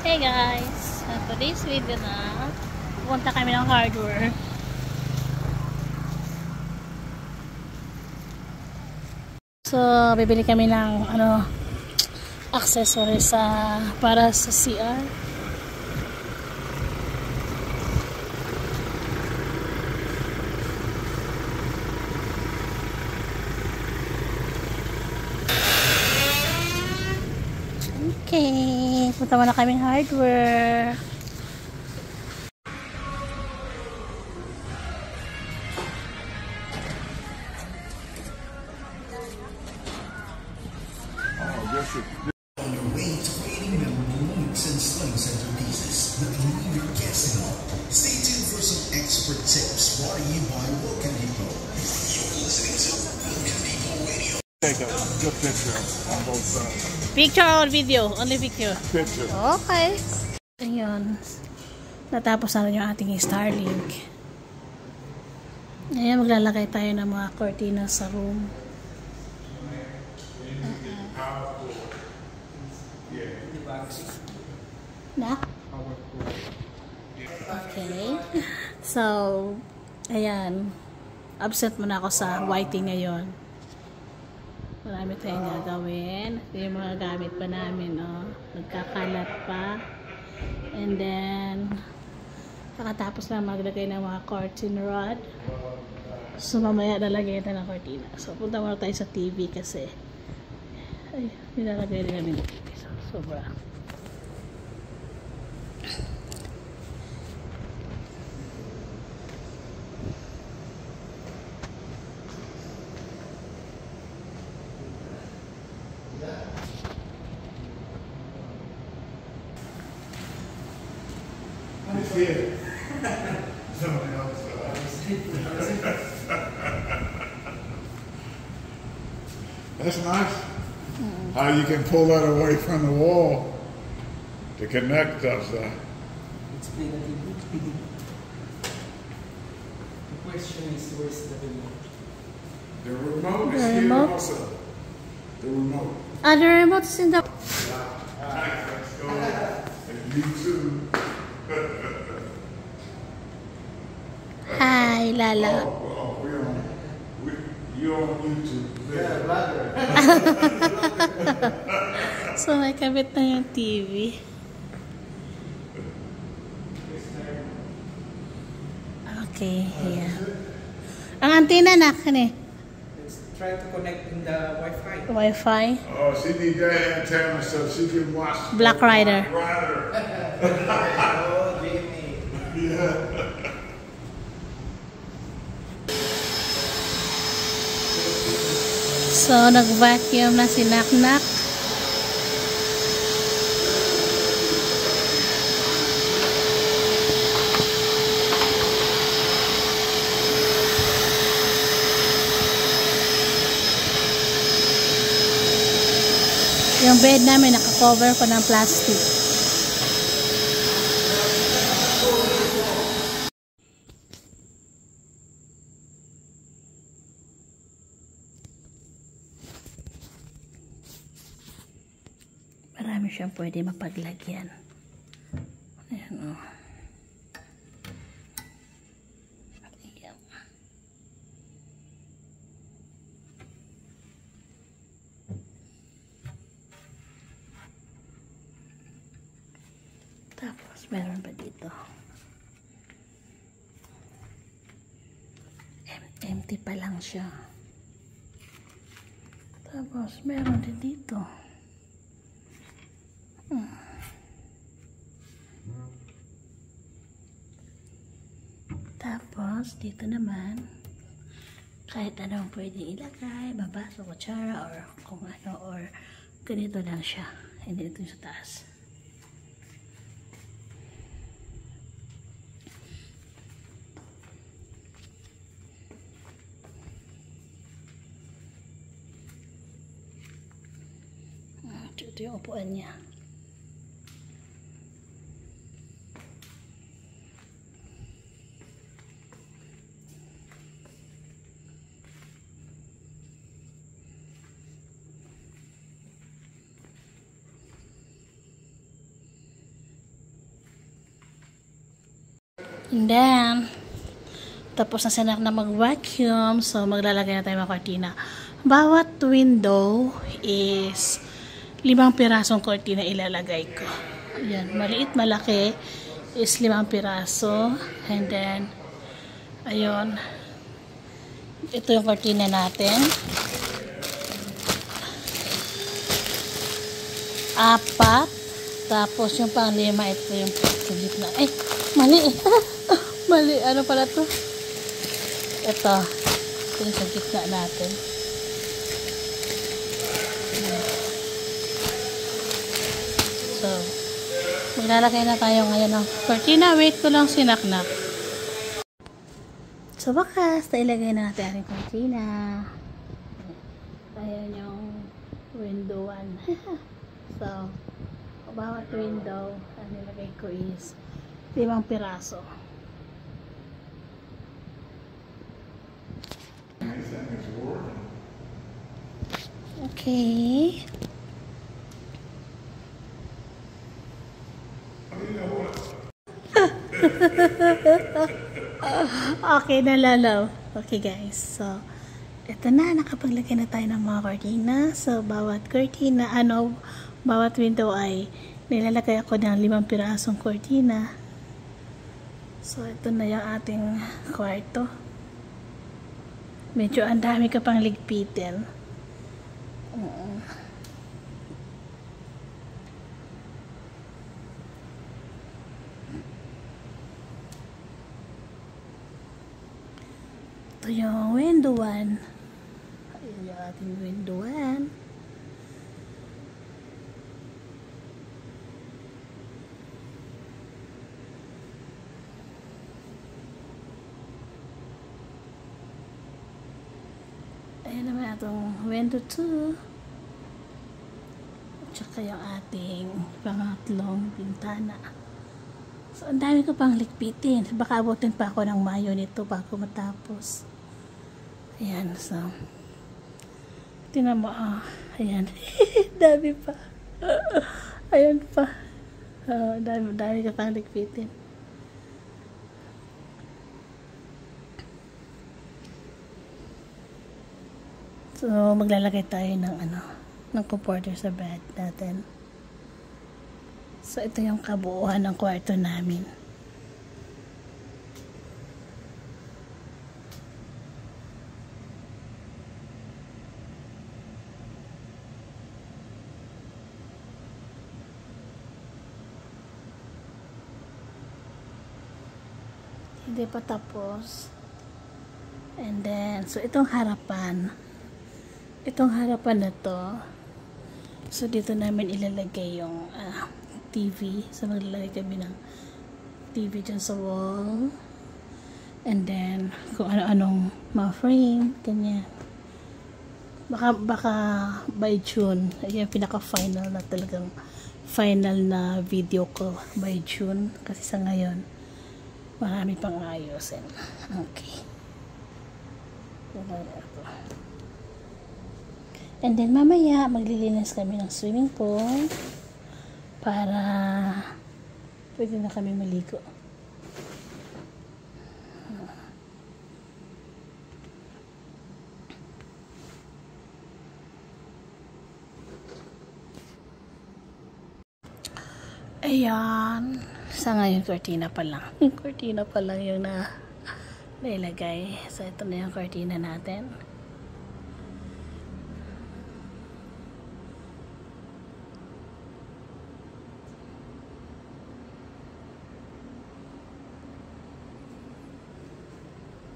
Hey guys! Today's video na pupunta kami ng hardware. So, bibili kami ng accessories para sa CR. Okay, punta muna kaming hardware. On your way to creating memorable moments and stunning centerpieces with New York Casino. Stay tuned for some expert tips brought to you by Welcome Depot. You're listening to Welcome Depot Radio. Take a good picture on both sides. Picture or video? Only picture. Picture. Okay. Ayun. Natapos na rin yung ating Starlink. Ngayon maglalagay tayo ng mga cortina sa room. Na? Okay. So, ayan. Absent muna ako sa whiting ngayon. Marami tayong gagawin. Yung mga gamit pa namin, oh. Nagkakalat pa. And then, pakatapos lang maglagay ng mga curtain rod. So, mamaya nalagay na ng cortina. So, punta muna tayo sa TV kasi ay, nilalagay rin namin ng TV. So, sobra. Here. Somebody else. That's nice. How you can pull that away from the wall to connect us. It's plain at the question is, where's the remote? The remote is The here remote? also. The remote. The remote's in the... Alright, let's go. And you too. Hi, Lala. Oh, you're on YouTube. Yeah, brother. So, may kabit na yung TV. Okay, yeah. Ang antenna na, kani? Let's try to connect in the Wi-Fi. Wi-Fi. Oh, she need that antenna so she can watch Black Rider. Oh, Jamie. Yeah. So, nag-vacuum na si Naknak. Yung bed namin naka-cover ko ng plastic. Marami siyang pwede mapaglagyan. Ayan o. Ayan. Tapos, meron pa dito. Empty pa lang siya. Tapos, meron din dito. Tapos, dito naman, kahit anong pwede ilagay, babaso, kutsara, or kung ano, or ganito lang siya. Hindi ito sa taas. Ito yung upuan niya. And then, tapos na sila na mag-vacuum. So, maglalagay na tayo mga kortina. Bawat window is 5 pirasong kortina ilalagay ko. Ayan, maliit, malaki is 5 piraso. And then, ayun. Ito yung kortina natin. 4. Tapos yung pang 5, ito yung sa gitna. Ay, mali. Mali. Ano pala to? Ito yung sa gitna natin. So, maglalagay na tayo ngayon ng cortina. Wait ko lang sinaknak. So, bakas, nailagay na natin ang cortina. Ayan yung window 1. So, bawat window, ang nilagay ko is 5 piraso. Okay. Okay na, lalaw. Okay, guys. So, ito na. Nakapaglagay na tayo ng mga cortina. So, bawat cortina, bawat window ay nilalagay ako ng 5 pirasong cortina. So, ito na yung ating kwarto. Medyo ang dami ka pang ligpitin. Ito yung window 1. Ayan yung ating window 1. Ayan naman itong window 2. At saka yung ating pangatlong bintana. So, ang dami ko pang ligpitin. Baka abutin pa ako ng Mayo nito bago matapos. Ayan, so. Tingnan mo, ayan. Dami pa. Ayan pa. Dami ka pang ligpitin. So, maglalagay tayo ng comforter sa bed natin. So, ito yung kabuuan ng kwarto namin. Hindi pa tapos. And then, so itong harapan. Itong harapan na to. So, dito namin ilalagay yung TV. So, maglalagay kami ng TV dyan sa wall. And then, kung ano-anong mga frame, ganyan. Baka by June, ayan, pinaka-final na talagang final na video ko by June. Kasi sa ngayon, marami pang ayusin. Okay. And then, mamaya, maglilinis kami ng swimming pool para pwede na kami maligo. Ayan. Sa ngayon, cortina pa lang. Cortina pa lang yung nailagay. So, ito na yung cortina natin.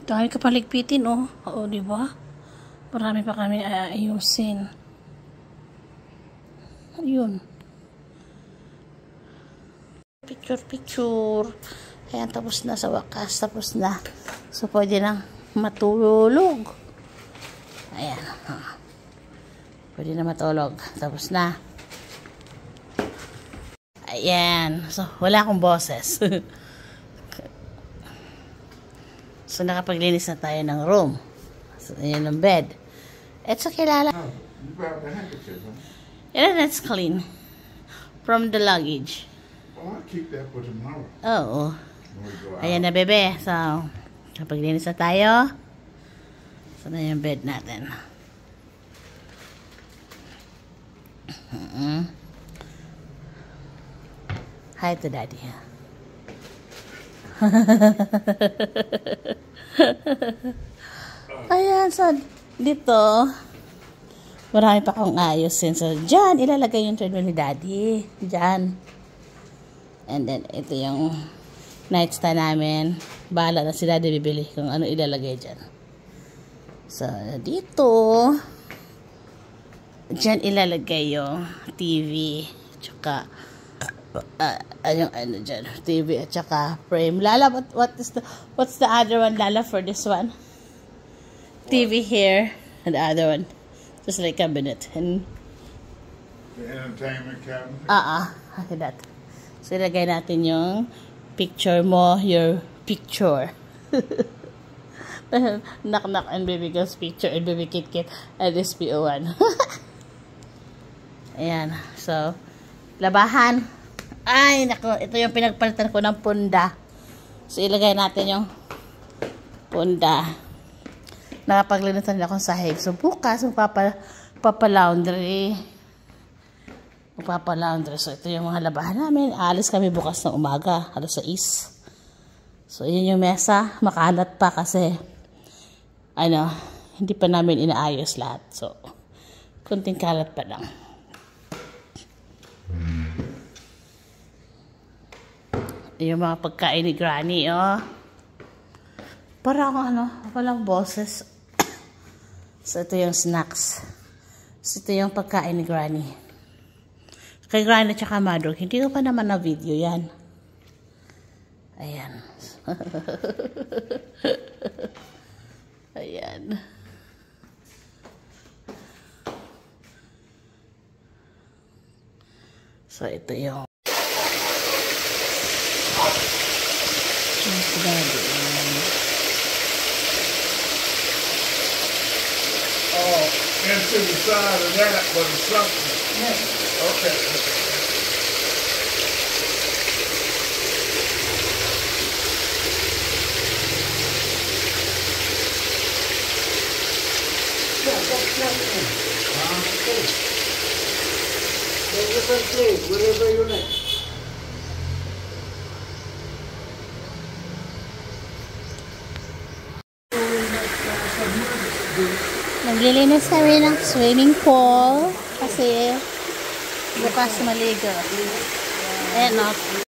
Dahil ka paligpitin, oh. Oo, diba? Marami pa kami ayusin. Ayun. Picture. Ayan, tapos na sa wakas. Tapos na. So, pwede nang matulog. Ayan. Pwede na matulog. Tapos na. Ayan. So, wala akong boses. So, nakapaglinis na tayo ng room. So, ayan ang bed. It's okay, Lala. No, you grabbed the handkerchief, huh? Yeah, that's clean. From the luggage. Oh, I'll keep that for tomorrow. Oo. when we go out. Ayan na, bebe. So, kapag linis na tayo, so na yung bed natin. Hi to daddy. Ayan, so dito marami pa akong ayusin. So dyan ilalagay yung treadmill ni daddy, dyan. And then ito yung nightstand namin. Bahala na si daddy bibili kung ano ilalagay dyan. So dito dyan ilalagay yung TV tsaka yung ano dyan, TV at saka frame. Lala, what's the other one, Lala, for this one? TV here, and the other one just like cabinet. And The entertainment cabinet. like that. So ilagay natin yung picture mo, your picture. Knock knock and baby girl's picture and baby kit kit and SPO1. Ayan, so labahan. Ay, nako, ito yung pinagpalitan ko ng punda. So, ilagay natin yung punda. Nakapaglinitan na akong sahig. So, bukas, magpapalaundry. So, ito yung mga labahan namin. Alis kami bukas ng umaga. Alas 6. So, yun yung mesa. Makalat pa kasi, hindi pa namin inaayos lahat. So, kunting kalat pa lang. Yung mga pagkain ni Granny, oh. Parang walang boses. So, ito yung snacks. So, ito yung pagkain ni Granny. Kay Granny at saka Mother, hindi ko pa naman na video yan. Ayan. Ayan. So, ito yung Into the side of that was something. Yes. Okay. Yeah, that's nothing. Okay. Then you can play wherever you like. naglilinis kami ng swimming pool kasi bukas maligo. Ayan, no?